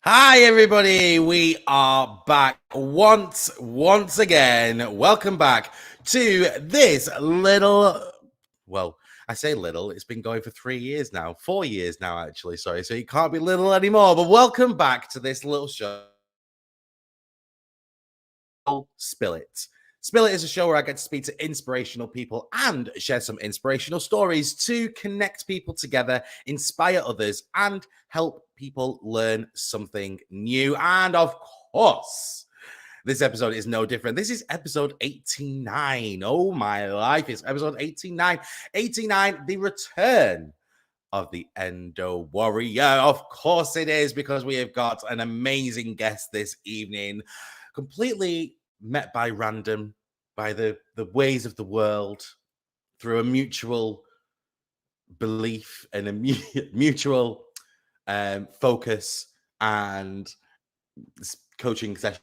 Hi everybody, we are back once again. Welcome back to this I say little, it's been going for 3 years now, 4 years now actually, sorry, so it can't be little anymore, but welcome back to this little show, Spill It. Spill It is a show where I get to speak to inspirational people and share some inspirational stories to connect people together, inspire others, and help people learn something new. And of course, this episode is no different. This is episode 89. Oh my life, it's episode 89. 89, the return of the Endo-Warrior. Of course it is, because we have got an amazing guest this evening, completely met by random, by the ways of the world, through a mutual belief and a mutual focus and coaching session.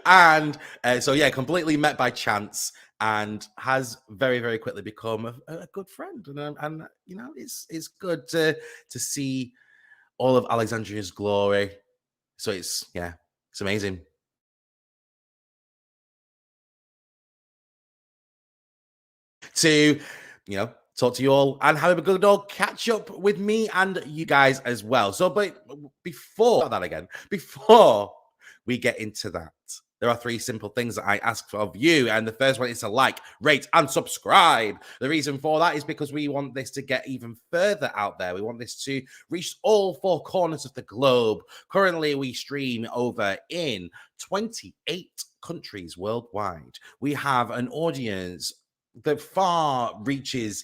And so yeah, completely met by chance, and has very, very quickly become a good friend. And you know, it's good to see all of Alexandria's glory. So it's amazing to, you know, talk to you all and have a good old catch up with me and you guys as well. So, but before we get into that, there are 3 simple things that I ask of you. And the first one is to like, rate, and subscribe. The reason for that is because we want this to get even further out there. We want this to reach all 4 corners of the globe. Currently, we stream over in 28 countries worldwide. We have an audience that far reaches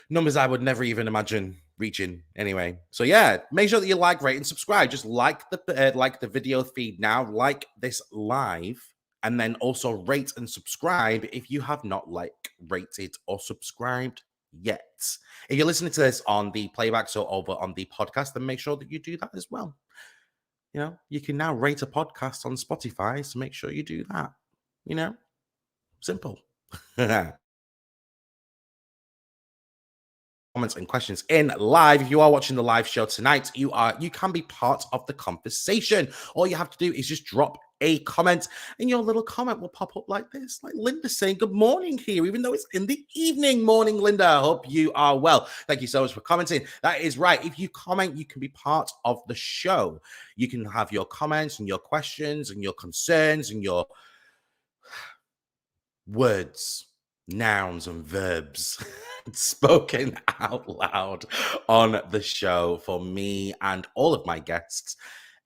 numbers I would never even imagine reaching anyway. So yeah, make sure that you like, rate, and subscribe. Just like the video feed now, like this live, and then also rate and subscribe if you have not rated or subscribed yet. If you're listening to this on the playback, so over on the podcast, then make sure that you do that as well. You know, you can now rate a podcast on Spotify, so make sure you do that. You know, simple. Comments and questions in live. If you are watching the live show tonight, you can be part of the conversation. All you have to do is just drop a comment, and your little comment will pop up like this, like Linda saying good morning here, even though it's in the evening. Morning, Linda. I hope you are well. Thank you so much for commenting. That is right. If you comment, you can be part of the show. You can have your comments and your questions and your concerns and your words, nouns, and verbs spoken out loud on the show for me and all of my guests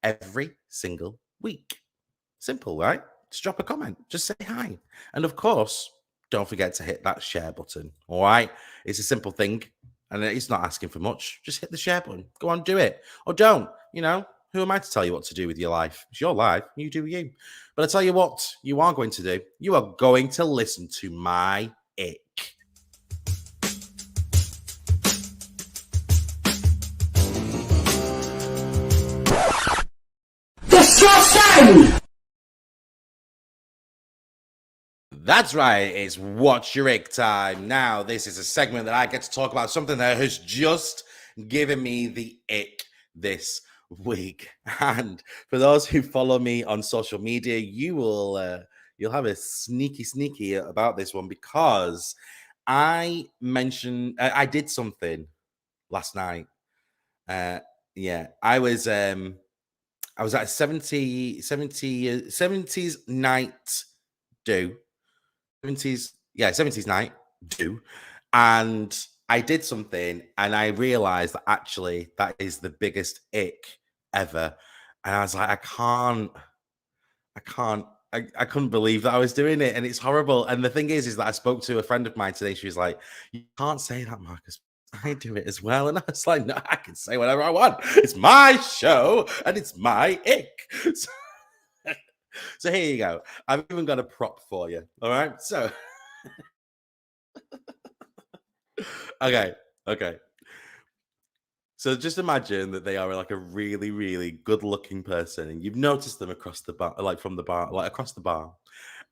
every single week. Simple, right? Just drop a comment, just say hi. And of course, don't forget to hit that share button. All right. It's a simple thing, and it's not asking for much. Just hit the share button. Go on, do it. Or don't. You know, who am I to tell you what to do with your life? It's your life. You do you. But I tell you what, you are going to do. You are going to listen to my ick. Disgusting! That's right, it's What's Your Ick time. Now, this is a segment that I get to talk about something that has just given me the ick this week. And for those who follow me on social media, you'll have a sneaky about this one, because I mentioned I did something last night. Yeah, I was at a 70s night do. 70s night do. And I did something, and I realized that actually that is the biggest ick ever. And I was like, I can't, I couldn't believe that I was doing it, and it's horrible. And the thing is that I spoke to a friend of mine today. She was like, "You can't say that, Marcus. I do it as well." And I was like, "No, I can say whatever I want. It's my show, and it's my ick." So here you go. I've even got a prop for you. All right. So, okay. Okay. So just imagine that they are like a really, really good-looking person, and you've noticed them across the bar, like from the bar, like across the bar,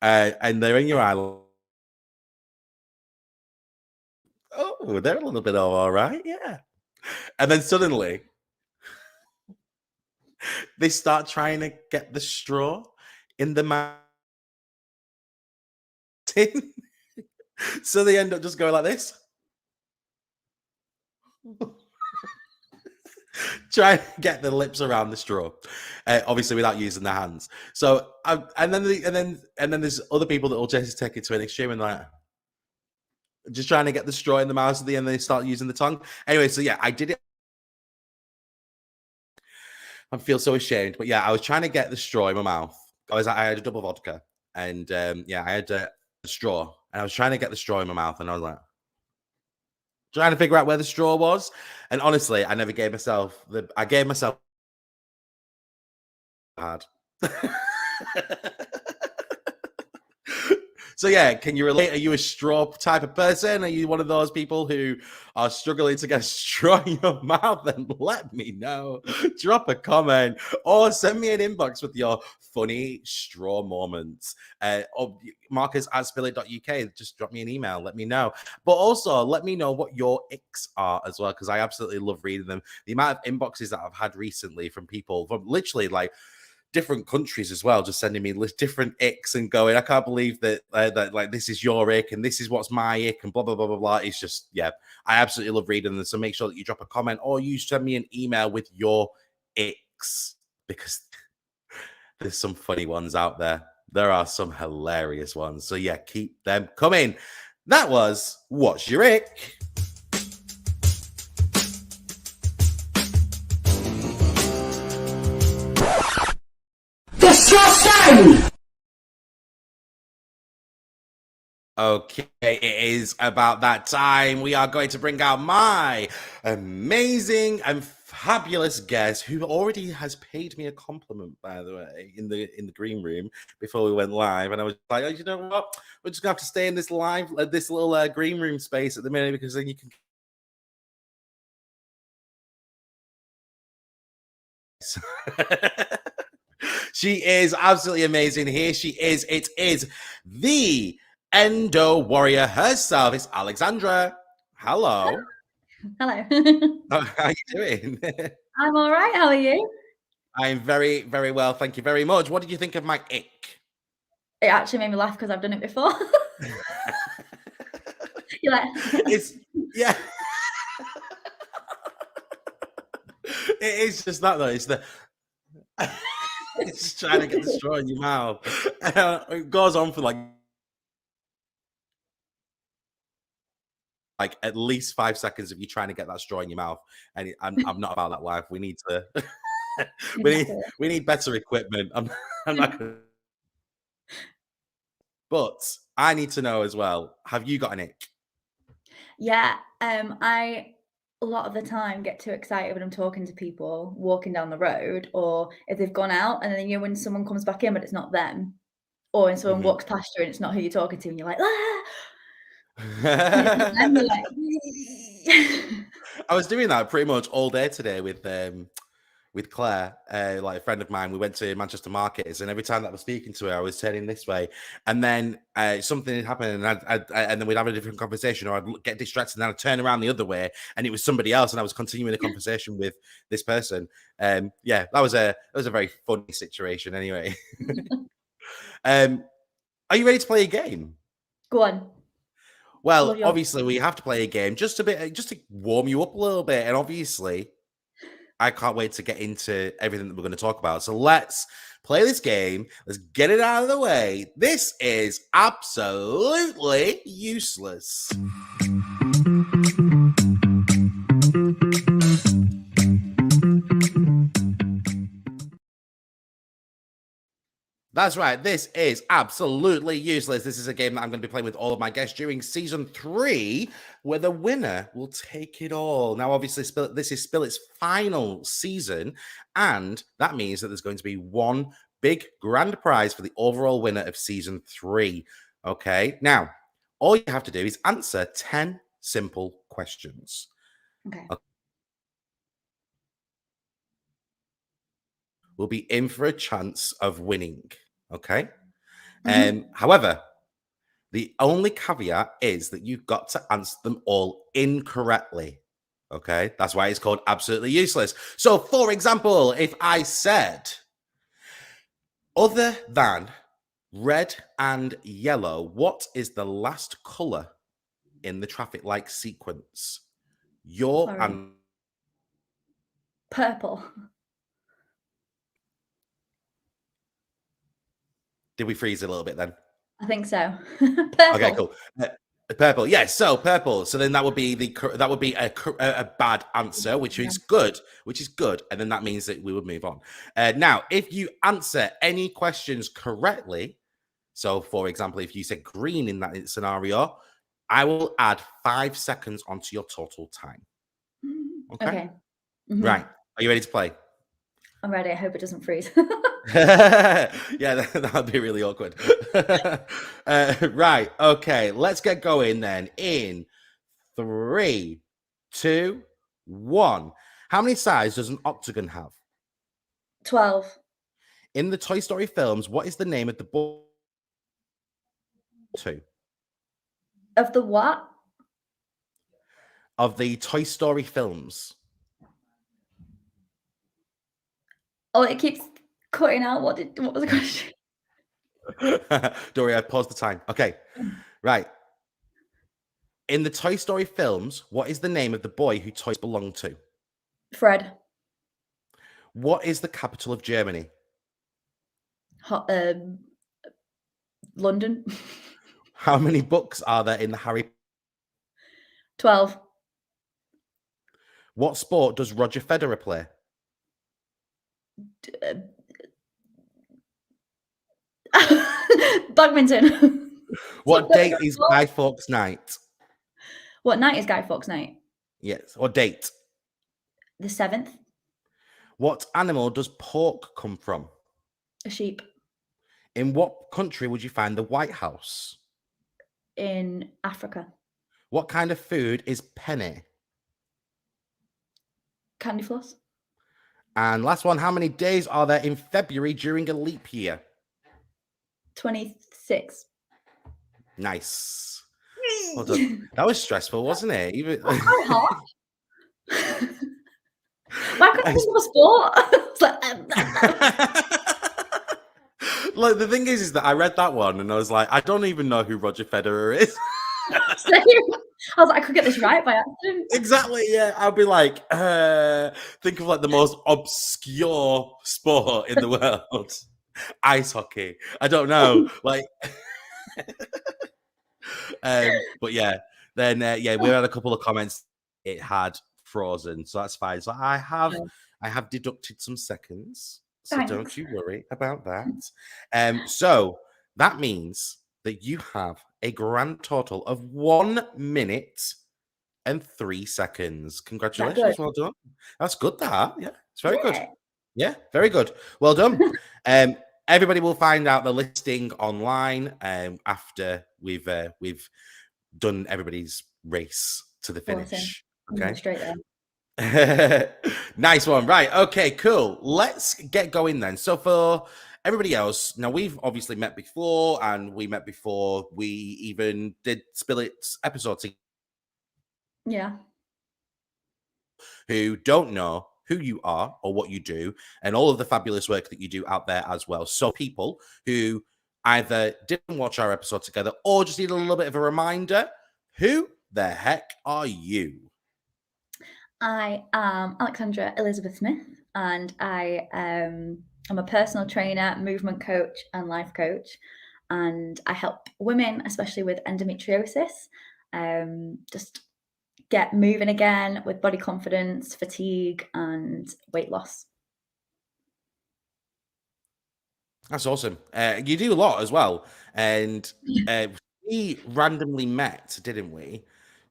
and they're in your eye. Oh, they're a little bit all right, yeah. And then suddenly, They start trying to get the straw in the mountain. So they end up just going like this. Try and get the lips around the straw, obviously without using their hands. So, and then there's other people that will just take it to an extreme and like just trying to get the straw in the mouth at the end. They start using the tongue. Anyway, so yeah, I did it. I feel so ashamed, but yeah, I was trying to get the straw in my mouth. I had a double vodka, and yeah, I had a straw, and I was trying to get the straw in my mouth, and I was like trying to figure out where the straw was. And honestly, I never gave myself the. I gave myself hard. So yeah, can you relate? Are you a straw type of person? Are you one of those people who are struggling to get a straw in your mouth? Then let me know. Drop a comment or send me an inbox with your funny straw moments. Or Marcus at spillit.uk. Just drop me an email. Let me know. But also let me know what your icks are as well, because I absolutely love reading them. The amount of inboxes that I've had recently from people from literally like different countries as well, just sending me different icks and going, I can't believe that that like this is your ick and this is what's my ick and blah blah blah blah blah. It's just yeah, I absolutely love reading them. So make sure that you drop a comment or you send me an email with your icks, because there's some funny ones out there. There are some hilarious ones. So yeah, keep them coming. That was What's Your Ick? Okay, it is about that time. We are going to bring out my amazing and fabulous guest, who already has paid me a compliment, by the way, in the green room before we went live. And I was like, oh, you know what? We're just gonna have to stay in this this little green room space at the minute, because then you can. She is absolutely amazing. Here she is. It is the Endo-Warrior herself. It's Alexandra. Hello. Hello. How are you doing? I'm all right. How are you? I'm very, very well. Thank you very much. What did you think of my ick? It actually made me laugh because I've done it before. You're like, It's yeah. It is just that though. It's the it's just trying to get the straw in your mouth. It goes on for like at least 5 seconds of you trying to get that straw in your mouth. And I'm not about that life. We need to exactly. we need better equipment. I'm not gonna, but I need to know as well. Have you got an ick? Yeah. I a lot of the time get too excited when I'm talking to people walking down the road, or if they've gone out, and then when someone comes back in, but it's not them, or when someone Mhm. walks past you and it's not who you're talking to, and you're like, ah, and it's not them, you're like, I was doing that pretty much all day today with Claire, like a friend of mine. We went to Manchester Markets, and every time that I was speaking to her, I was turning this way, and then something had happened, and and then we'd have a different conversation, or I'd get distracted, and then I'd turn around the other way, and it was somebody else, and I was continuing a conversation with this person. Yeah, that was a very funny situation. Anyway, um, are you ready to play a game? go on. Love Well, your obviously, we have to play a game just a bit, just to warm you up a little bit, and obviously, I can't wait to get into everything that we're going to talk about. So let's play this game. Let's get it out of the way. This is absolutely useless. That's right. This is absolutely useless. This is a game that I'm going to be playing with all of my guests during season 3, where the winner will take it all. Now, obviously, this is Spillet's final season, and that means that there's going to be one big grand prize for the overall winner of season 3. Okay. Now, all you have to do is answer 10 simple questions. okay. We'll be in for a chance of winning. Okay. Mhm. However, the only caveat is that you've got to answer them all incorrectly. Okay, that's why it's called absolutely useless. So, for example, if I said, other than red and yellow, what is the last color in the traffic light sequence? Your Sorry. and Purple. did we freeze a little bit then? I think so. Okay, Purple. cool. Purple, yes. So purple. So then that would be a bad answer, which Yeah. is good, and then that means that we would move on. Now, if you answer any questions correctly, so for example, if you said green in that scenario, I will add 5 seconds onto your total time. Okay, Okay. Mhm. right. Are you ready to play? I'm ready. I hope it doesn't freeze. Yeah, that would be really awkward. Right. Okay. Let's get going then. In 3, 2, 1. How many sides does an octagon have? 12. In the Toy Story films, what is the name of the boy? Two Of the what? of the Toy Story films. Oh, it keeps cutting out. What was the question? Don't worry, I paused the time. Okay. Right. In the Toy Story films, what is the name of the boy who toys belong to? Fred. What is the capital of Germany? Hot, London. How many books are there in the Harry? 12. What sport does Roger Federer play? Uh, Badminton. What date is Guy Fawkes Night? What night is Guy Fawkes Night? Yes, or date. The 7th. What animal does pork come from? A sheep. In what country would you find the White House? In Africa. What kind of food is penne? Candy floss. And last one, how many days are there in February during a leap year? 26. Nice. Well done. That was stressful, wasn't it? Even That's quite hard. Why couldn't I think of a sport? I was like, Like the thing is that I read that one and I was like, I don't even know who Roger Federer is. same. I was like, I could get this right by accident. Exactly, yeah. I'll be like, think of like the most obscure sport in the world. Ice hockey. I don't know. Like but yeah, then yeah, we had a couple of comments. It had frozen, so that's fine. So I have deducted some seconds, so don't Thanks. you worry about that. So that means that you have a grand total of 1 minute and 3 seconds. Is that Congratulations, good? well done. That's good. That yeah, it's very good. Yeah. Yeah, very good. Well done. Everybody will find out the listing online after we've done everybody's race to the Awesome. finish. I'm going Okay. straight there. Nice one. Right. Okay, cool. Let's get going then. So for everybody else, now we've obviously met before, and we met before we even did Spillet's episode together. Yeah. Who don't know who you are or what you do and all of the fabulous work that you do out there as well. So people who either didn't watch our episode together or just need a little bit of a reminder, who the heck are you? I am Alexandra Elizabeth Smith, and I am a personal trainer, movement coach, and life coach. And I help women, especially with endometriosis, just get moving again with body confidence, fatigue, and weight loss. That's awesome. You do a lot as well. And we randomly met, didn't we,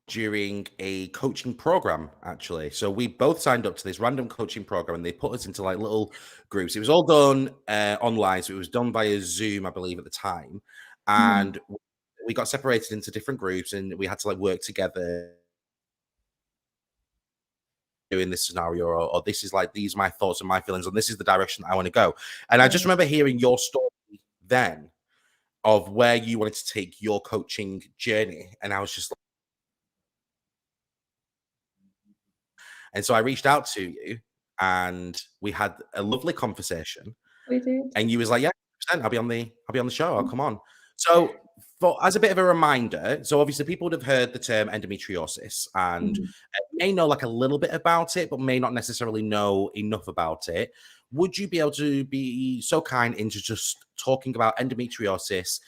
during a coaching program, actually. So we both signed up to this random coaching program and they put us into like little groups. It was all done online. So it was done via Zoom, I believe, at the time. And we got separated into different groups and we had to like work together doing this scenario, or this is like, these are my thoughts and my feelings, and this is the direction I want to go. And I just remember hearing your story then of where you wanted to take your coaching journey. And I was just like, And so I reached out to you and we had a lovely conversation. We did. And you was like, yeah, 100%, I'll be on the show. I'll come on. So for as a bit of a reminder, so obviously people would have heard the term endometriosis and Mhm. may know like a little bit about it, but may not necessarily know enough about it. Would you be able to be so kind into just talking about endometriosis,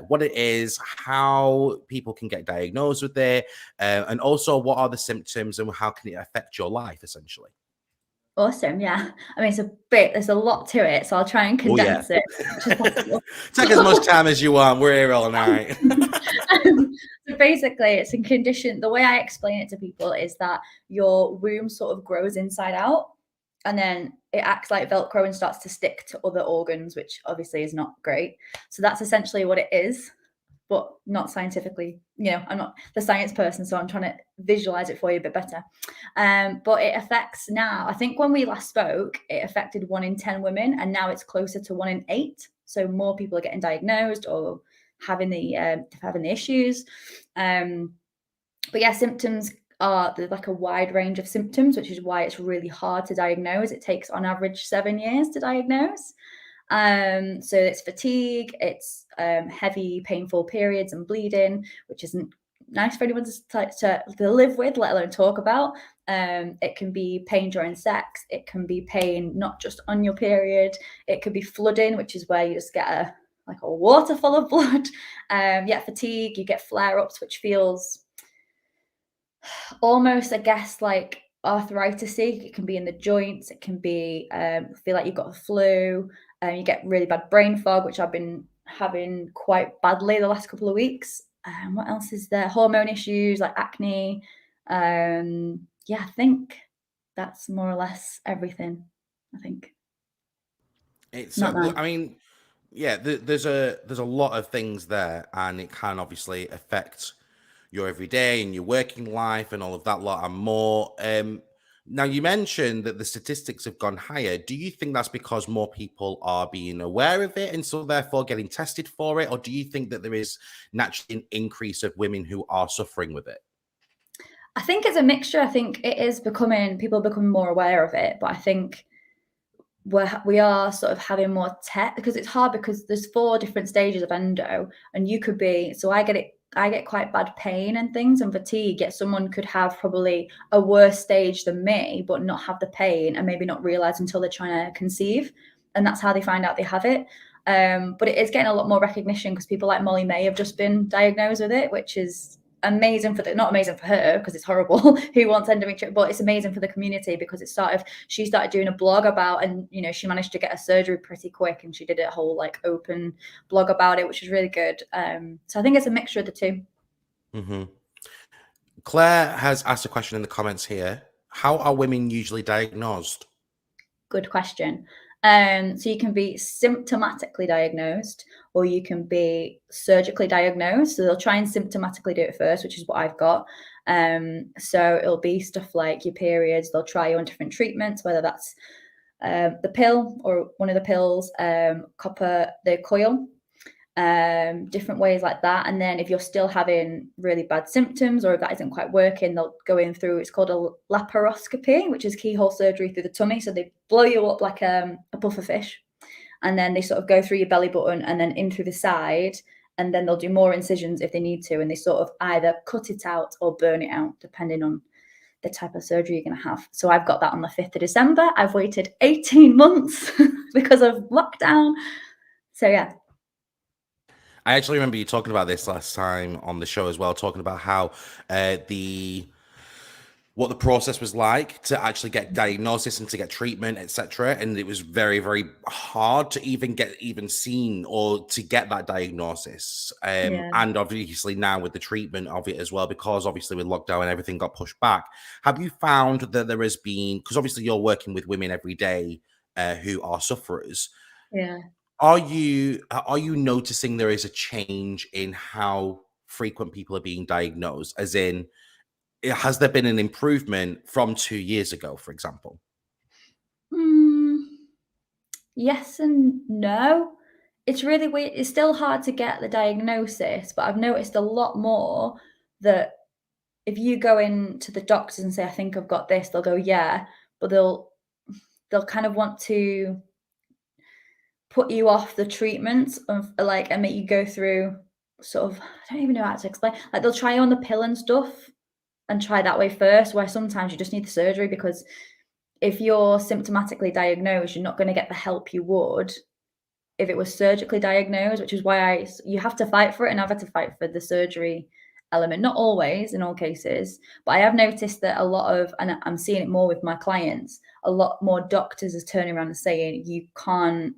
what it is, how people can get diagnosed with it, and also what are the symptoms and how can it affect your life essentially? Awesome, yeah. I mean, there's a lot to it, so I'll try and Oh yeah. condense it as much as possible. Take as much time as you want. We're here all night. So basically, it's a condition. The way I explain it to people is that your womb sort of grows inside out, and then it acts like Velcro and starts to stick to other organs, which obviously is not great. So that's essentially what it is, but not scientifically. I'm not the science person, so I'm trying to visualize it for you a bit better. But it affects now, I think when we last spoke, it affected 1 in 10 women, and now it's closer to 1 in 8. So more people are getting diagnosed or having the issues. But yeah, symptoms there's like a wide range of symptoms, which is why it's really hard to diagnose. It takes on average 7 years to diagnose. So it's fatigue, it's heavy, painful periods and bleeding, which isn't nice for anyone to live with, let alone talk about. It can be pain during sex. It can be pain not just on your period. It could be flooding, which is where you just get a waterfall of blood. Fatigue. You get flare-ups, which feels almost, I guess, like arthritis-y. It can be in the joints. It can be feel like you've got a flu. You get really bad brain fog, which I've been having quite badly the last couple of weeks. What else is there? Hormone issues like acne. I think that's more or less everything. I think It's not nice. I mean, yeah, there's a lot of things there, and it can obviously affect your everyday and your working life and all of that lot and more. Now you mentioned that the statistics have gone higher. Do you think that's because more people are being aware of it and so therefore getting tested for it, or do you think that there is naturally an increase of women who are suffering with it? I think it's a mixture. I think it is people are becoming more aware of it, but I think we are sort of having more tech because it's hard because there's 4 different stages of endo, and you could be so I get quite bad pain and things and fatigue, yet someone could have probably a worse stage than me but not have the pain and maybe not realize until they're trying to conceive, and that's how they find out they have it. But it is getting a lot more recognition because people like Molly May have just been diagnosed with it, which is amazing not amazing for her because it's horrible who wants endometriosis, but it's amazing for the community because she started doing a blog about, and she managed to get a surgery pretty quick, and she did a whole like open blog about it, which is really good. So I think it's a mixture of the two. Hmm. Claire has asked a question in the comments here. How are women usually diagnosed? Good question. So you can be symptomatically diagnosed or you can be surgically diagnosed. So they'll try and symptomatically do it first, which is what I've got. So it'll be stuff like your periods. They'll try you on different treatments, whether that's the pill or one of the pills, copper, the coil, different ways like that. And then if you're still having really bad symptoms or if that isn't quite working, they'll go in through, it's called a laparoscopy, which is keyhole surgery through the tummy. So they blow you up like a puffer fish, and then they sort of go through your belly button and then in through the side, and then they'll do more incisions if they need to, and they sort of either cut it out or burn it out depending on the type of surgery you're going to have. So I've got that on the 5th of December. I've waited 18 months because of lockdown. So yeah. I actually remember you talking about this last time on the show as well, talking about how the what the process was like to actually get diagnosis and to get treatment, etc. And it was very, very hard to even seen or to get that diagnosis. Yeah. And obviously now with the treatment of it as well, because obviously with lockdown and everything got pushed back. Have you found that there has been, because obviously you're working with women every day who are sufferers, Yeah. are you noticing there is a change in how frequent people are being diagnosed? As in, has there been an improvement from 2 years ago, for example? Mm, yes and no. It's really weird. It's still hard to get the diagnosis, but I've noticed a lot more that if you go into the doctors and say, I think I've got this, they'll go, yeah, but they'll kind of want to put you off the treatment of like and make you go through sort of, I don't even know how to explain. Like they'll try you on the pill and stuff and try that way first, where sometimes you just need the surgery, because if you're symptomatically diagnosed, you're not going to get the help you would if it was surgically diagnosed, which is why you have to fight for it, and I've had to fight for the surgery element. Not always, in all cases, but I have noticed that a lot of, and I'm seeing it more with my clients, a lot more doctors is turning around and saying you can't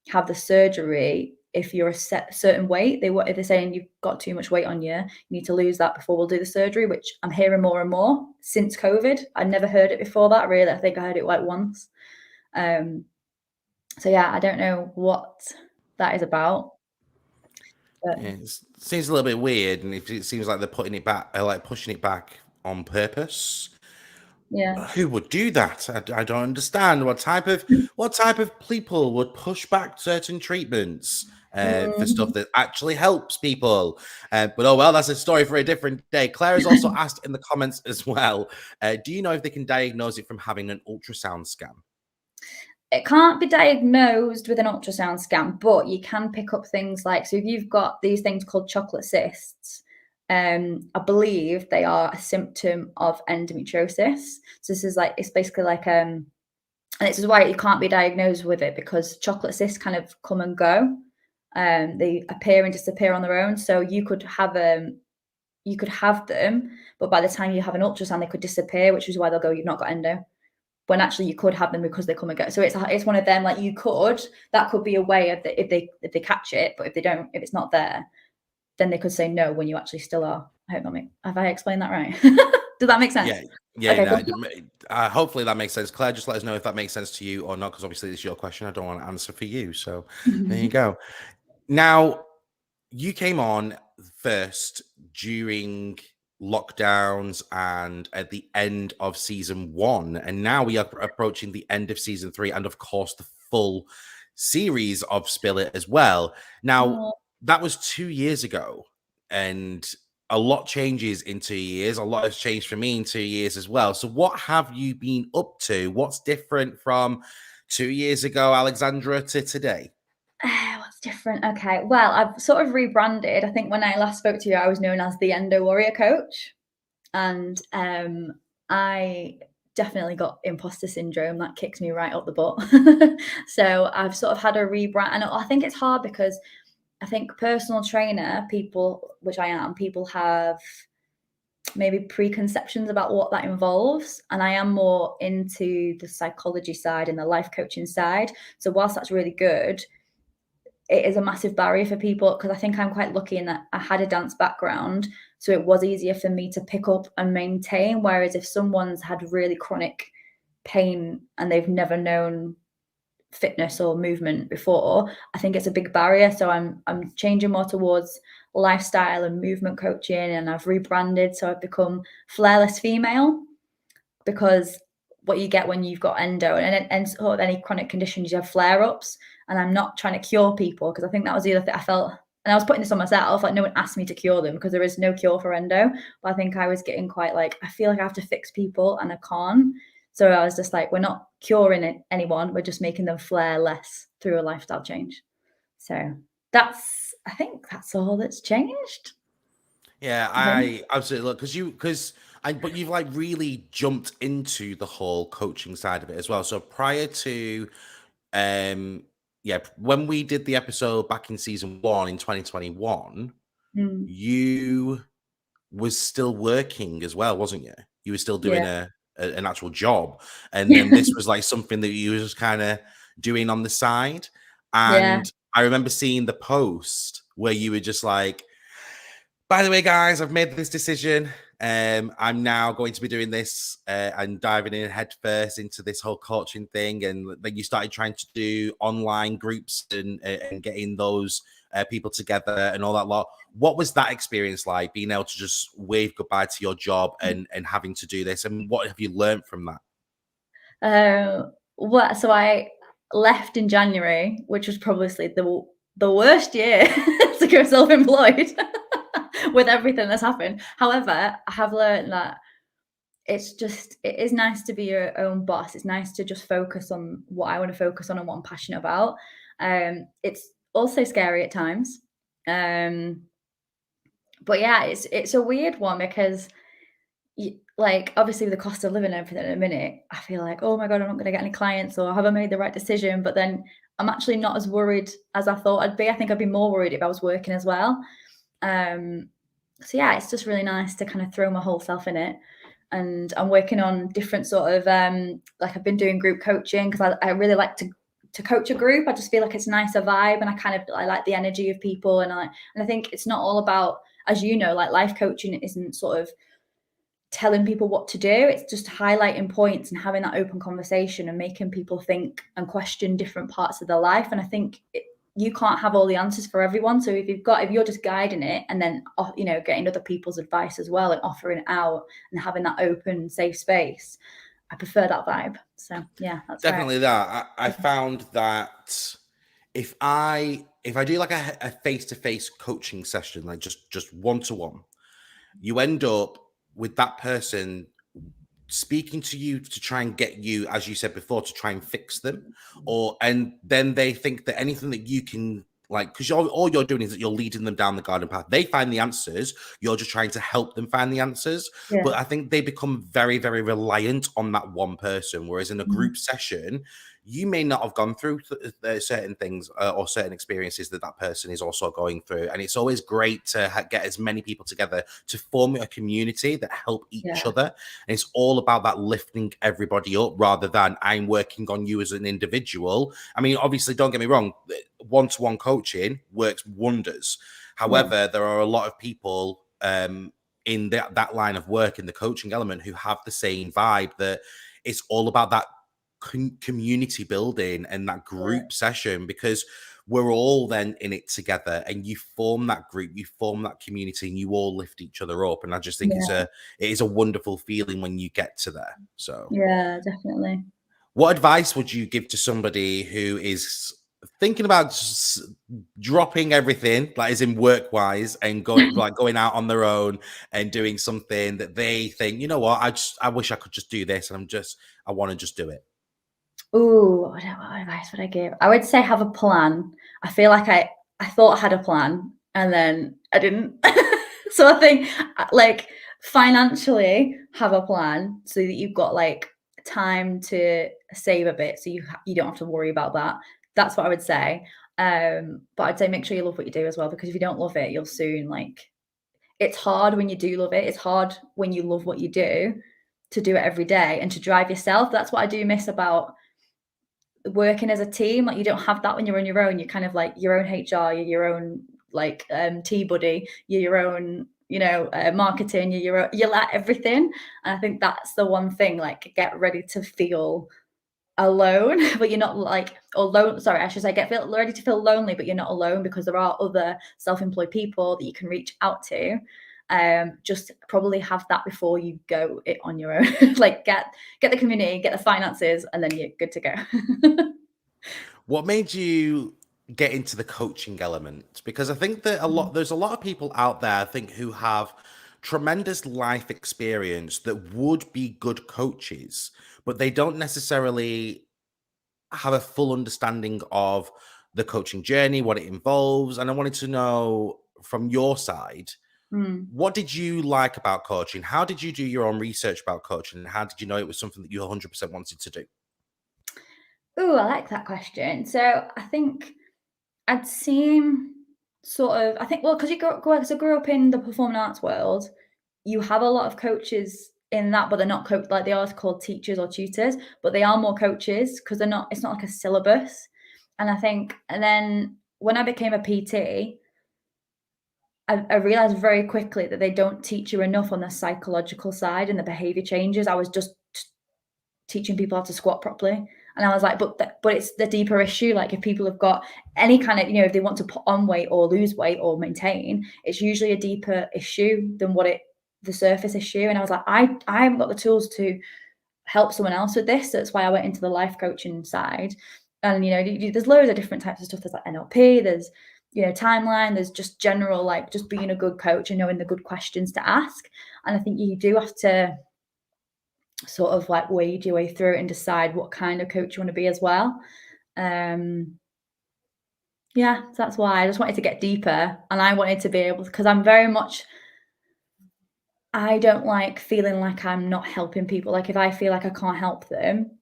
have the surgery if you're a certain weight. If they're saying you've got too much weight on you, you need to lose that before we'll do the surgery, which I'm hearing more and more since COVID. I never heard it before that, really. I think I heard it like once. So yeah, I don't know what that is about. But Yeah, it seems a little bit weird, and it seems like they're putting it back, like pushing it back on purpose. yeah. Who would do that? I don't understand. What type of people would push back certain treatments for stuff Mm. that actually helps people? But oh well, that's a story for a different day. Claire has also asked in the comments as well. Do you know if they can diagnose it from having an ultrasound scan? It can't be diagnosed with an ultrasound scan, but you can pick up things like, so if you've got these things called chocolate cysts, I believe they are a symptom of endometriosis. So this is like, it's basically like, and this is why you can't be diagnosed with it, because chocolate cysts kind of come and go. They appear and disappear on their own. So you could have them, but by the time you have an ultrasound, they could disappear, which is why they'll go, you've not got endo, when actually you could have them because they come and go. So it's one of them, like that could be a way of if they catch it, but if they don't, if it's not there, then they could say no when you actually still are. Have I explained that right? Does that make sense? Yeah, yeah. Okay, No, cool. hopefully that makes sense. Claire, just let us know if that makes sense to you or not, because obviously it's your question. I don't want to answer for you. So there you go. Now, you came on first during lockdowns and at the end of season 1, and now we are approaching the end of season 3, and of course the full series of Spill It as well. Now, Oh, that was 2 years ago, and a lot changes in 2 years. A lot has changed for me in 2 years as well. So what have you been up to? What's different from 2 years ago, Alexandra, to today? what's different? Okay, well, I've sort of rebranded. I think when I last spoke to you, I was known as the Endo-Warrior coach, and I definitely got imposter syndrome that kicks me right up the butt. So I've sort of had a rebrand, and I think it's hard because I think personal trainer people, which I am, people have maybe preconceptions about what that involves, and I am more into the psychology side and the life coaching side. So whilst that's really good, it is a massive barrier for people, because I think I'm quite lucky in that I had a dance background, so it was easier for me to pick up and maintain. Whereas if someone's had really chronic pain and they've never known fitness or movement before, I think it's a big barrier. So I'm changing more towards lifestyle and movement coaching, and I've rebranded, so I've become Flareless Female, because what you get when you've got endo and sort of any chronic conditions, you have flare-ups, and I'm not trying to cure people, because I think that was the other thing I felt, and I was putting this on myself, like no one asked me to cure them, because there is no cure for endo, but I think I was getting quite like, I feel like I have to fix people and I can't. So I was just like, we're not curing anyone, we're just making them flare less through a lifestyle change. So I think that's all that's changed. Yeah, I think. I absolutely look, but you've like really jumped into the whole coaching side of it as well. So prior to yeah, when we did the episode back in season 1 in 2021, Mm, you was still working as well, wasn't you? You were still doing yeah. an actual job, and then this was like something that you were just kind of doing on the side. Yeah. And I remember seeing the post where you were just like, by the way, guys, I've made this decision. I'm now going to be doing this and diving in head first into this whole coaching thing. And then you started trying to do online groups and getting those people together and all that lot. What was that experience like, being able to just wave goodbye to your job and having to do this? And what have you learned from that? So I left in January, which was probably the worst year to go self-employed. with everything that's happened. However, I have learned that it is nice to be your own boss. It's nice to just focus on what I want to focus on and what I'm passionate about. It's also scary at times. But yeah, it's a weird one because like obviously with the cost of living and everything in a minute, I feel like, oh my God, I'm not going to get any clients, or have I made the right decision? But then I'm actually not as worried as I thought I'd be. I think I'd be more worried if I was working as well. So yeah, it's just really nice to kind of throw my whole self in it. And I'm working on different sort of like I've been doing group coaching because I really like to coach a group. I just feel like it's a nicer vibe, and I like the energy of people, and I think it's not all about, as you know, like life coaching isn't sort of telling people what to do. It's just highlighting points and having that open conversation and making people think and question different parts of their life. And I think you can't have all the answers for everyone. So if you're just guiding it and then, you know, getting other people's advice as well and offering it out and having that open, safe space, I prefer that vibe. So yeah, that's Definitely that. I found that if I do like a face-to-face coaching session, like just one-to-one, you end up with that person speaking to you to try and get you, as you said before, to try and fix them, and then they think that anything that you can, like, because all you're doing is that you're leading them down the garden path. They find the answers, you're just trying to help them find the answers. Yeah. But I think they become very, very reliant on that one person, whereas in a group session, you may not have gone through certain things or certain experiences that person is also going through. And it's always great to get as many people together to form a community that help each other. And it's all about that lifting everybody up rather than I'm working on you as an individual. I mean, obviously, don't get me wrong, one-to-one coaching works wonders. However, there are a lot of people in that line of work, in the coaching element, who have the same vibe, that it's all about that community building and that group session, because we're all then in it together, and you form that group, you form that community, and you all lift each other up. And I just think it is a wonderful feeling when you get to there. So yeah, definitely. what advice would you give to somebody who is thinking about just dropping everything, like as in work wise, and going out on their own and doing something that they think, you know what, I wish I could just do this, and I want to just do it? Ooh, what advice would I give? I would say have a plan. I feel like I thought I had a plan and then I didn't. So I think like financially have a plan so that you've got like time to save a bit, so you don't have to worry about that. That's what I would say. But I'd say make sure you love what you do as well, because if you don't love it, you'll soon like, it's hard when you do love it. It's hard when you love what you do to do it every day and to drive yourself. That's what I do miss about working as a team. Like you don't have that when you're on your own. You're kind of like your own HR, you're your own like tea buddy, you're your own, you know, marketing, you're like everything. And I think that's the one thing, like get ready to feel alone, but you're not like, or alone, sorry, I should say feel ready to feel lonely, but you're not alone, because there are other self-employed people that you can reach out to. Just probably have that before you go it on your own. Like get the community, get the finances, and then you're good to go. What made you get into the coaching element? Because I think that there's a lot of people out there, I think, who have tremendous life experience that would be good coaches, but they don't necessarily have a full understanding of the coaching journey, what it involves. And I wanted to know from your side, Mm. what did you like about coaching? How did you do your own research about coaching? And how did you know it was something that you 100% wanted to do? Oh, I like that question. So I think I'd seen sort of, I think, well, because I grew up in the performing arts world, you have a lot of coaches in that, but they're not like they are called teachers or tutors, but they are more coaches because it's not like a syllabus. And I think, and then when I became a PT, I realized very quickly that they don't teach you enough on the psychological side and the behavior changes. I was just teaching people how to squat properly. And I was like, but it's the deeper issue. Like if people have got any kind of, you know, if they want to put on weight or lose weight or maintain, it's usually a deeper issue than the surface issue. And I was like, I haven't got the tools to help someone else with this. So that's why I went into the life coaching side. And, you know, there's loads of different types of stuff. There's like NLP, there's timeline. There's just general, like, just being a good coach and knowing the good questions to ask. And I think you do have to sort of like wade your way through it and decide what kind of coach you want to be as well. Yeah, so that's why I just wanted to get deeper, and I wanted to be able to, because I'm very much, I don't like feeling like I'm not helping people. Like if I feel like I can't help them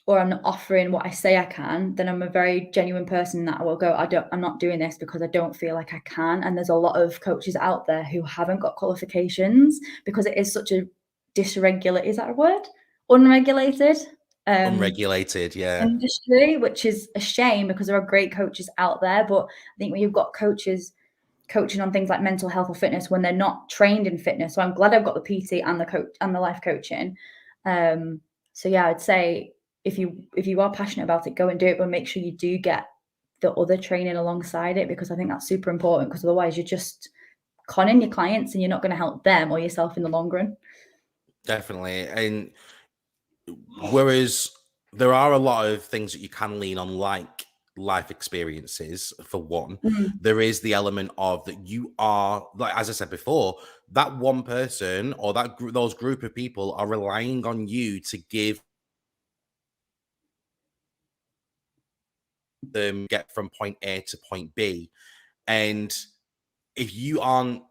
or I'm not offering what I say I can, then I'm a very genuine person that I will go, I'm not doing this because I don't feel like I can. And there's a lot of coaches out there who haven't got qualifications because it is such a dysregulated, is that a word? Unregulated. Unregulated, yeah. Industry, which is a shame because there are great coaches out there. But I think when you've got coaches coaching on things like mental health or fitness when they're not trained in fitness, so I'm glad I've got the PT and the coach and the life coaching. So yeah, I'd say if you are passionate about it, go and do it, but make sure you do get the other training alongside it, because I think that's super important, because otherwise you're just conning your clients and you're not going to help them or yourself in the long run. Definitely. And whereas there are a lot of things that you can lean on, like life experiences, for one, there is the element of that you are, like, as I said before, that one person or those group of people are relying on you to give them get from point A to point B. And if you aren't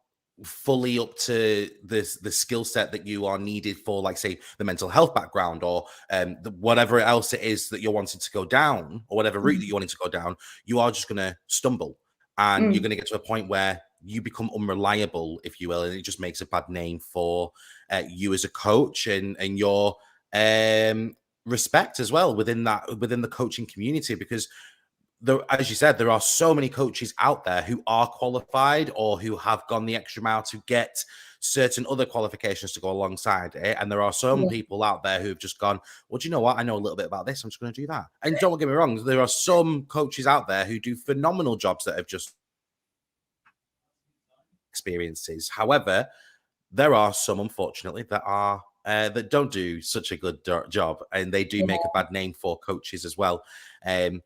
fully up to the skill set that you are needed for, like, say, the mental health background, or whatever else it is that you're wanting to go down, or whatever route that you're wanting to go down, you are just going to stumble, and you're going to get to a point where you become unreliable, if you will, and it just makes a bad name for you as a coach and your respect as well within the coaching community. Because as you said, there are so many coaches out there who are qualified or who have gone the extra mile to get certain other qualifications to go alongside it. And there are some people out there who have just gone, well, do you know what? I know a little bit about this. I'm just going to do that. And don't get me wrong, there are some coaches out there who do phenomenal jobs that have just experiences. However, there are some, unfortunately, that don't do such a good job, and they do make a bad name for coaches as well. And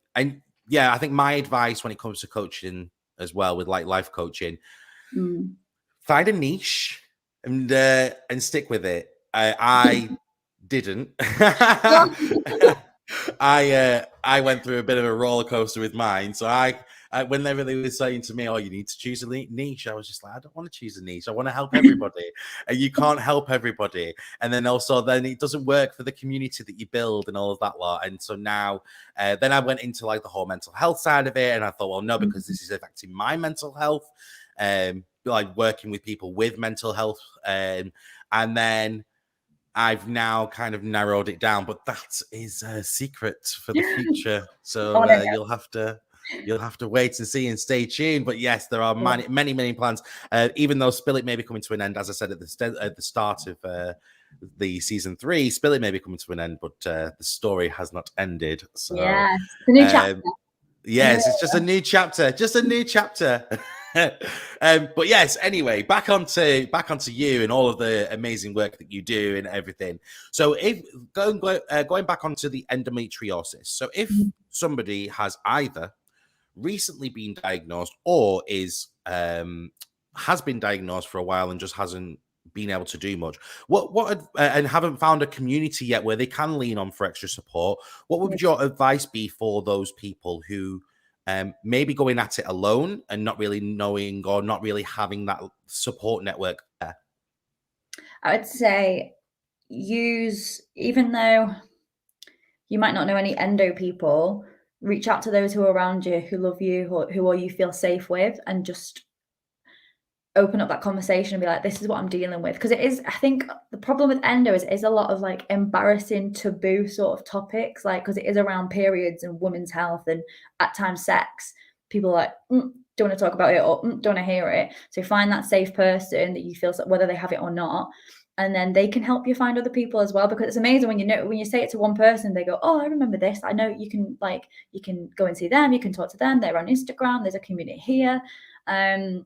yeah, I think my advice when it comes to coaching as well, with like life coaching, find a niche and stick with it. I didn't. I went through a bit of a roller coaster with mine. So whenever they were saying to me, "Oh, you need to choose a niche," I was just like, "I don't want to choose a niche. I want to help everybody." And you can't help everybody. And then also, then it doesn't work for the community that you build and all of that lot. And so now, then I went into like the whole mental health side of it, and I thought, well, no, because this is affecting my mental health. Like working with people with mental health, and then I've now kind of narrowed it down, but that is a secret for the future. So you'll have to wait and see and stay tuned. But yes, there are many plans. Even though Spill It may be coming to an end, as I said at the start of the season 3, Spill It may be coming to an end, but the story has not ended. So yeah, it's a new chapter. Yes, it's just a new chapter. Just a new chapter. But yes, anyway, back onto you and all of the amazing work that you do and everything. So if going back onto the endometriosis, so if somebody has either recently been diagnosed or has been diagnosed for a while and just hasn't been able to do much, and haven't found a community yet where they can lean on for extra support, what would your advice be for those people who maybe going at it alone and not really knowing or not really having that support network there? I would say even though you might not know any endo people, reach out to those who are around you, who love you, who you feel safe with, and just open up that conversation and be like, this is what I'm dealing with. Because I think the problem with endo is a lot of like embarrassing, taboo sort of topics, like, because it is around periods and women's health and at times sex. People are like, don't want to talk about it, or don't want to hear it. So find that safe person that you feel, whether they have it or not, and then they can help you find other people as well. Because it's amazing when you say it to one person, they go, oh, I remember this. I know. You can go and see them, you can talk to them, they're on Instagram, there's a community here. And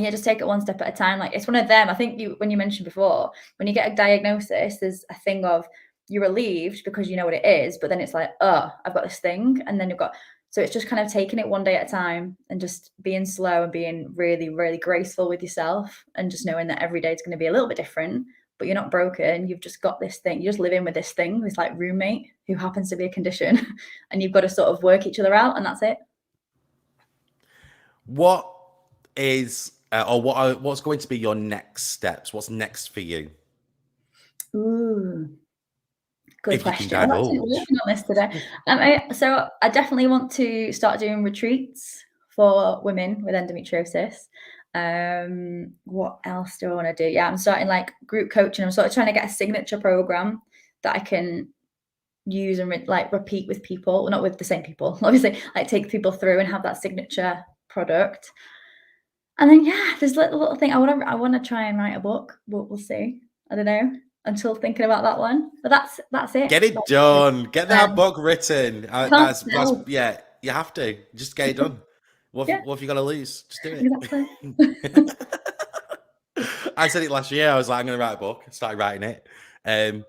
yeah, just take it one step at a time. Like, it's one of them. I think when you mentioned before, when you get a diagnosis, there's a thing of you're relieved because you know what it is, but then it's like, oh, I've got this thing. And then you've got So it's just kind of taking it one day at a time and just being slow and being really, really graceful with yourself, and just knowing that every day is going to be a little bit different, but you're not broken. You've just got this thing. You're just living with this thing, this like roommate who happens to be a condition, and you've got to sort of work each other out, and that's it. What is what's going to be your next steps? What's next for you? Ooh, good If you can question. I'm actually divulge. working on this today. So I definitely want to start doing retreats for women with endometriosis. What else do I want to do? Yeah, I'm starting like group coaching. I'm sort of trying to get a signature program that I can use and like repeat with people, well, not with the same people, obviously, like take people through and have that signature product. And then yeah, there's little thing. I want to try and write a book, but we'll see. I don't know. I'm still thinking about that one. But that's it. Get it done. Get that Um, book written. can't That's tell. yeah. You have to just get it done. Yeah, What have you got to lose? Just do exactly. it. I said it last year. I was like, I'm going to write a book. I started writing it, and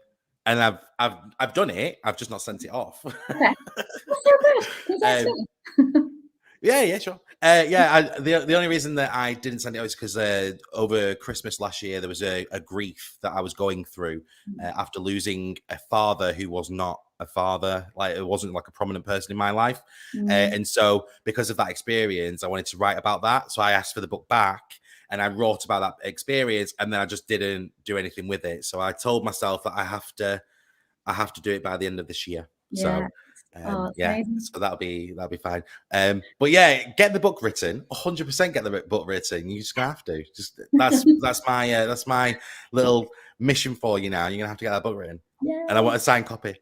I've done it. I've just not sent it off. Okay. That's so good. um, yeah, sure. The only reason that I didn't send it out is because over Christmas last year there was a grief that I was going through after losing a father who was not a father, like it wasn't like a prominent person in my life, and so because of that experience, I wanted to write about that. So I asked for the book back, and I wrote about that experience, and then I just didn't do anything with it. So I told myself that I have to do it by the end of this year. Yeah. So yeah, Amazing. so that'll be fine. But yeah, get the book written. 100% get the book written. You're just gonna have to. Just that's my little mission for you now. You're gonna have to get that book written, and I want a signed copy.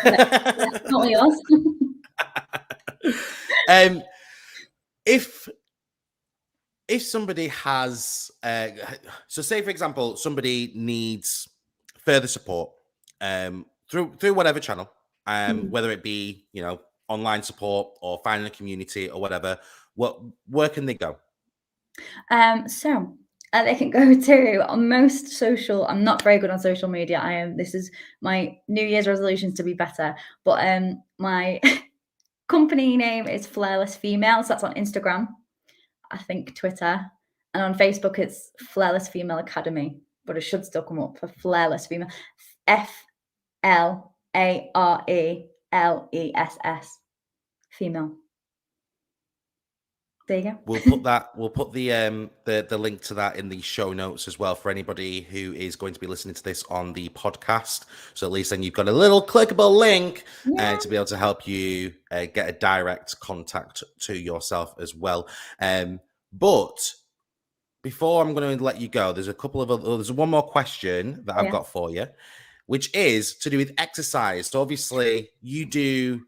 Yeah, not yours. If somebody has, so say for example, somebody needs further support through whatever channel, whether it be online support or finding a community or whatever, where can they go? So they can go to on most social. I'm not very good on social media. I am. This is my New Year's resolutions to be better. But my company name is Flareless Female. So that's on Instagram, I think Twitter, and on Facebook it's Flareless Female Academy. But it should still come up for Flareless Female. FLARELESS Female. There you go. We'll put the link to that in the show notes as well for anybody who is going to be listening to this on the podcast. So at least then you've got a little clickable link to be able to help you get a direct contact to yourself as well. But before I'm going to let you go, there's there's one more question that I've got for you, which is to do with exercise. So obviously you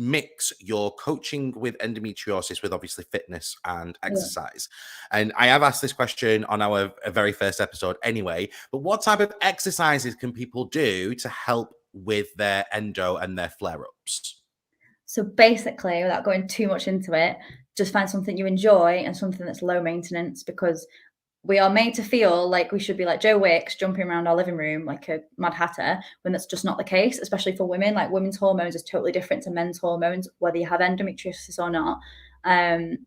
mix your coaching with endometriosis with obviously fitness and exercise. And I have asked this question on our very first episode anyway, but what type of exercises can people do to help with their endo and their flare-ups? So basically, without going too much into it, just find something you enjoy and something that's low maintenance, because we are made to feel like we should be like Joe Wicks jumping around our living room like a Mad Hatter, when that's just not the case, especially for women. Like women's hormones is totally different to men's hormones, whether you have endometriosis or not.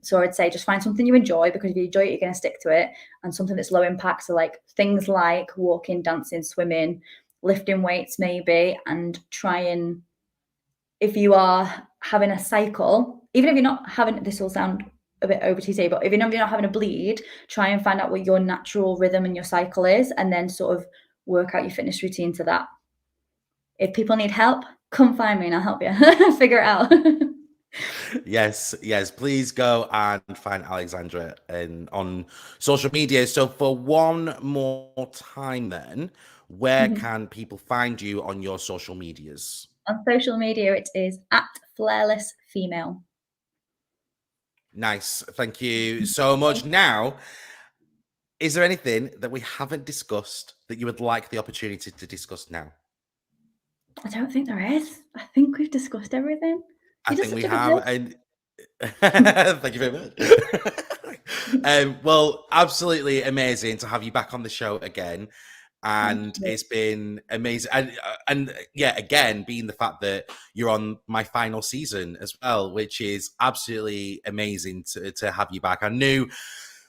So I'd say just find something you enjoy, because if you enjoy it, you're going to stick to it, and something that's low impact. So like things like walking, dancing, swimming, lifting weights maybe, and try and, if you are having a cycle, even if you're not having, this will sound a bit over TT, but if you're not having a bleed, try and find out what your natural rhythm and your cycle is, and then sort of work out your fitness routine to that. If people need help, come find me and I'll help you figure it out. Yes, please go and find Alexandra on social media. So for one more time then, where can people find you on your social medias? On social media, it is at Flareless Female. Nice. Thank you so much. Now, is there anything that we haven't discussed that you would like the opportunity to discuss now? I don't think there is. I think we've discussed everything. I think we have. And thank you very much. Well, absolutely amazing to have you back on the show again. And it's been amazing. And yeah, again, being the fact that you're on my final season as well, which is absolutely amazing to have you back. I knew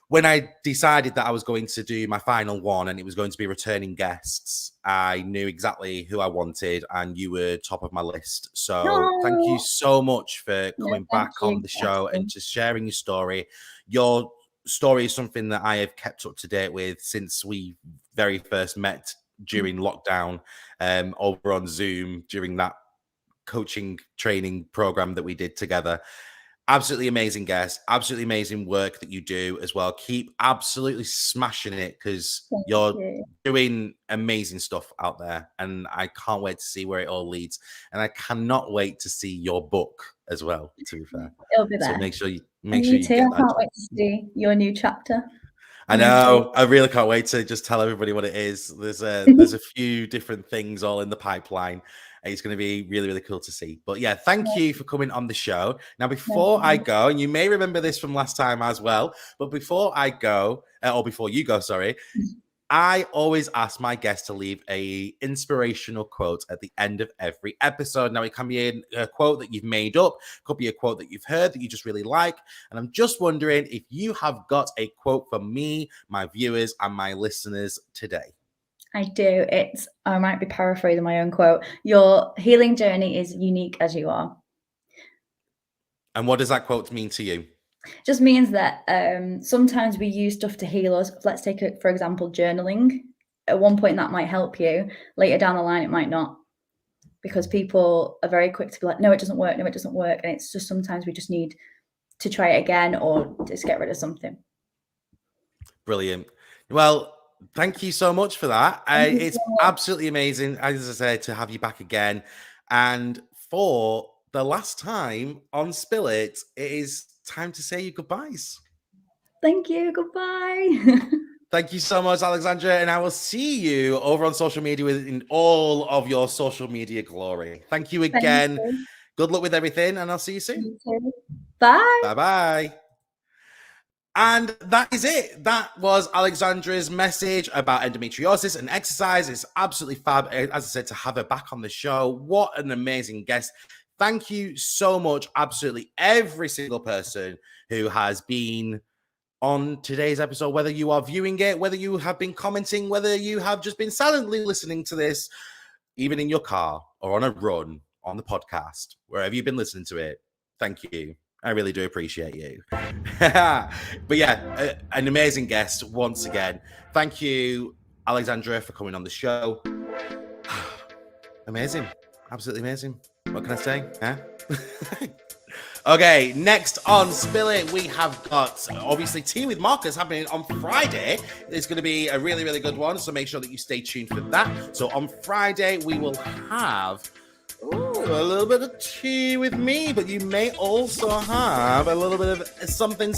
when I decided that I was going to do my final one and it was going to be returning guests, I knew exactly who I wanted, and you were top of my list. So thank you so much for coming back on the show and just sharing your story. Your story is something that I have kept up to date with since we very first met during lockdown, over on Zoom during that coaching training program that we did together. Absolutely amazing guest, absolutely amazing work that you do as well. Keep absolutely smashing it, because you're doing amazing stuff out there, and I can't wait to see where it all leads. And I cannot wait to see your book as well, to be fair. It'll be there. So make sure you too. get that. I can't wait to see your new chapter. I know. I really can't wait to just tell everybody what it is. There's a few different things all in the pipeline. It's going to be really, really cool to see. But yeah, thank you for coming on the show. Now, before I go, and you may remember this from last time as well, but before I go, or before you go, sorry, I always ask my guests to leave a inspirational quote at the end of every episode. Now, it can be a quote that you've made up, could be a quote that you've heard that you just really like. And I'm just wondering if you have got a quote for me, my viewers, and my listeners today. I do. I might be paraphrasing my own quote. Your healing journey is unique as you are. And what does that quote mean to you? Just means that sometimes we use stuff to heal us. Let's take, for example, journaling. At one point that might help you. Later down the line, it might not. Because people are very quick to be like, no, it doesn't work. No, it doesn't work. And it's just sometimes we just need to try it again or just get rid of something. Brilliant. Well, thank you so much for that. It's absolutely amazing, as I said, to have you back again. And for the last time on Spill It, it is time to say your goodbyes. Thank you. Goodbye. Thank you so much, Alexandra. And I will see you over on social media in all of your social media glory. Thank you again. Thank you. Good luck with everything, and I'll see you soon. Bye. Bye-bye. And that is it. That was Alexandra's message about endometriosis and exercise. It's absolutely fab, as I said, to have her back on the show. What an amazing guest. Thank you so much, absolutely every single person who has been on today's episode, whether you are viewing it, whether you have been commenting, whether you have just been silently listening to this, even in your car or on a run on the podcast, wherever you've been listening to it. Thank you. I really do appreciate you. But yeah, an amazing guest once again. Thank you, Alexandra, for coming on the show. Amazing. Absolutely amazing. What can I say? Huh? Okay, next on Spill It, we have got, obviously, Tea with Marcus happening on Friday. It's going to be a really, really good one, so make sure that you stay tuned for that. So on Friday, we will have a little bit of tea with me, but you may also have a little bit of something.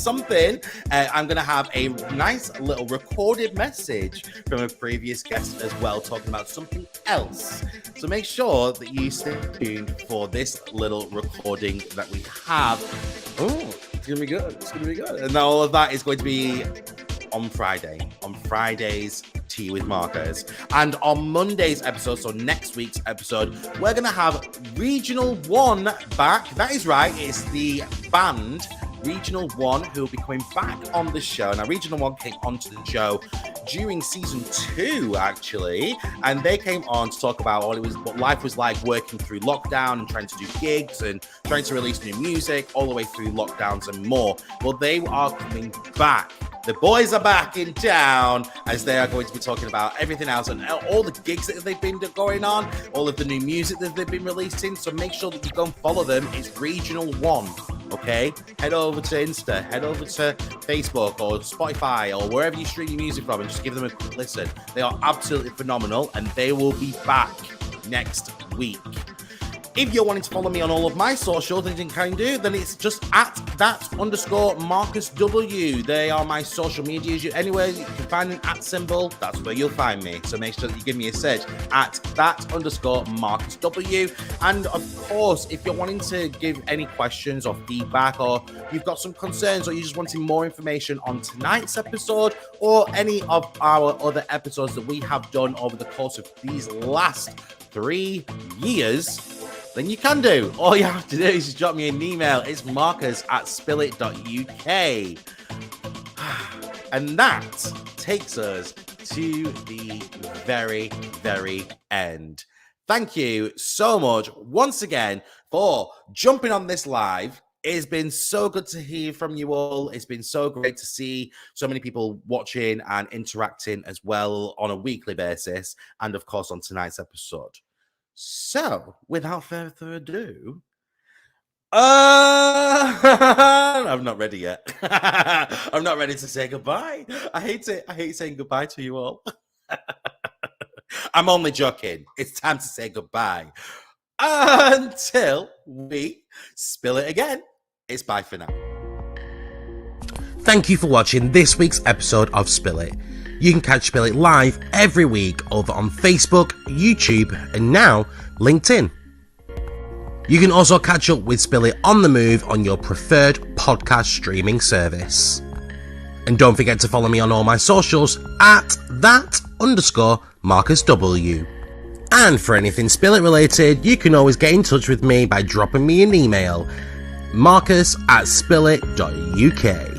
I'm going to have a nice little recorded message from a previous guest as well, talking about something else. So make sure that you stay tuned for this little recording that we have. Oh, it's going to be good. It's going to be good. And all of that is going to be on Friday's Tea with Marcus. And on Monday's episode, so next week's episode, we're going to have Regional 1 back. That is right, it's the band Regional 1 who will be coming back on the show. Now, Regional 1 came onto the show during season 2, actually, and they came on to talk about what life was like working through lockdown and trying to do gigs and trying to release new music all the way through lockdowns and more. Well, they are coming back. The boys are back in town, as they are going to be talking about everything else and all the gigs that they've been going on, all of the new music that they've been releasing. So make sure that you go and follow them. It's Regional 1, okay? Head over to Insta, head over to Facebook or Spotify or wherever you stream your music from and just give them a quick listen. They are absolutely phenomenal, and they will be back next week. If you're wanting to follow me on all of my socials and you can do, then it's just at @Marcus W. They are my social medias. Anywhere you can find an @ symbol, that's where you'll find me. So make sure that you give me a search at @Marcus W. And of course, if you're wanting to give any questions or feedback, or you've got some concerns, or you're just wanting more information on tonight's episode or any of our other episodes that we have done over the course of these last 3 years, then you can do. All you have to do is just drop me an email. It's marcus@spillit.uk. And that takes us to the very, very end. Thank you so much once again for jumping on this live. It's been so good to hear from you all. It's been so great to see so many people watching and interacting as well on a weekly basis, and of course on tonight's episode. So, without further ado, I'm not ready yet. I'm not ready to say goodbye. I hate saying goodbye to you all. I'm only joking. It's time to say goodbye. Until we spill it again, it's bye for now. Thank you for watching this week's episode of Spill It. You can catch Spill It live every week over on Facebook, YouTube, and now LinkedIn. You can also catch up with Spill It on the move on your preferred podcast streaming service. And don't forget to follow me on all my socials at @Marcus W. And for anything Spill It related, you can always get in touch with me by dropping me an email, marcus@spillit.uk.